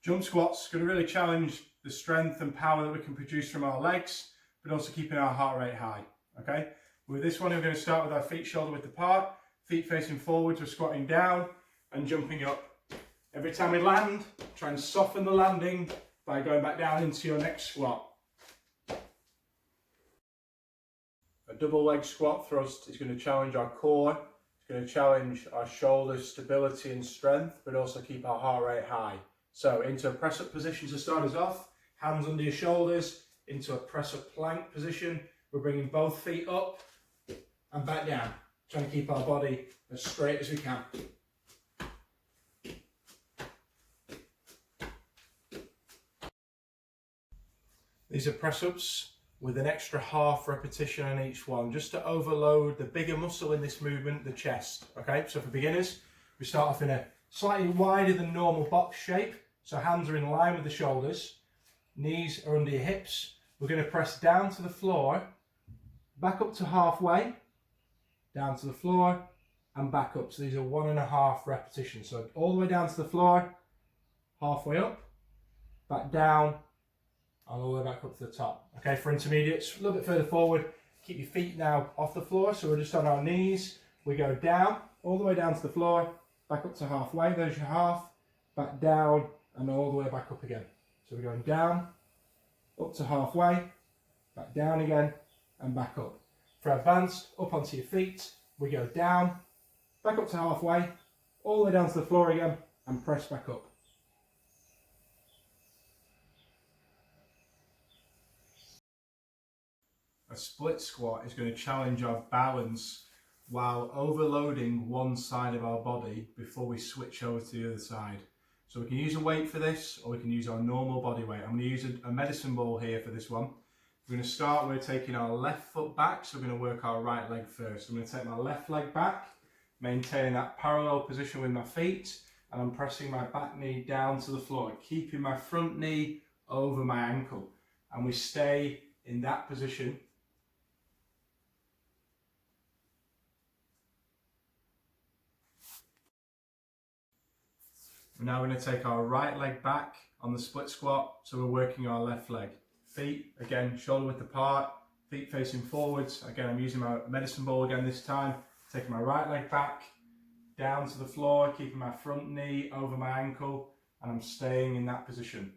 Jump squats going to really challenge the strength and power that we can produce from our legs, but also keeping our heart rate high. Okay. With this one, we're going to start with our feet shoulder width apart, feet facing forwards. We're squatting down and jumping up. Every time we land, try and soften the landing by going back down into your next squat. A double leg squat thrust is going to challenge our core, it's going to challenge our shoulder stability and strength, but also keep our heart rate high. So into a press up position to start us off, hands under your shoulders, into a press up plank position. We're bringing both feet up and back down, trying to keep our body as straight as we can. These are press ups with an extra half repetition on each one, just to overload the bigger muscle in this movement, the chest. Okay, so for beginners, we start off in a slightly wider than normal box shape. So hands are in line with the shoulders, knees are under your hips. We're going to press down to the floor, back up to halfway, down to the floor, and back up. So these are 1.5 repetitions. So all the way down to the floor, halfway up, back down, and all the way back up to the top. Okay, for intermediates, a little bit further forward, keep your feet now off the floor. So we're just on our knees. We go down, all the way down to the floor, back up to halfway, there's your half, back down, and all the way back up again. So we're going down, up to halfway, back down again, and back up. For advanced, up onto your feet, we go down, back up to halfway, all the way down to the floor again, and press back up. A split squat is going to challenge our balance while overloading one side of our body before we switch over to the other side. So we can use a weight for this, or we can use our normal body weight. I'm going to use a medicine ball here for this one. We're going to start, we're taking our left foot back, so we're going to work our right leg first. I'm going to take my left leg back, maintaining that parallel position with my feet, and I'm pressing my back knee down to the floor, keeping my front knee over my ankle. And we stay in that position. We're now going to take our right leg back on the split squat, so we're working our left leg. Feet, again, shoulder width apart, feet facing forwards. Again, I'm using my medicine ball again this time. Taking my right leg back, down to the floor, keeping my front knee over my ankle, and I'm staying in that position.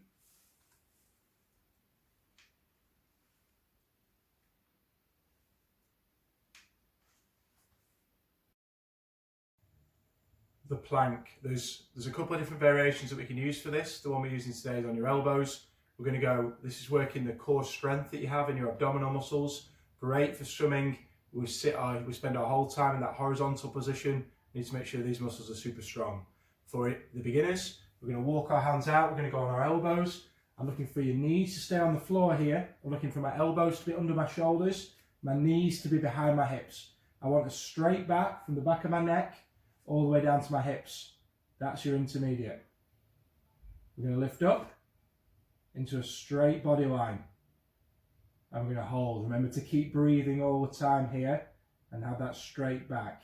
The plank, there's a couple of different variations that we can use for this. The one we're using today is on your elbows. We're going to go, this is working the core strength that you have in your abdominal muscles. Great for swimming. We spend our whole time in that horizontal position. We need to make sure these muscles are super strong. For the beginners, we're going to walk our hands out. We're going to go on our elbows. I'm looking for your knees to stay on the floor here. I'm looking for my elbows to be under my shoulders, my knees to be behind my hips. I want a straight back from the back of my neck all the way down to my hips. That's your intermediate. We're going to lift up into a straight body line. And we're going to hold. Remember to keep breathing all the time here and have that straight back.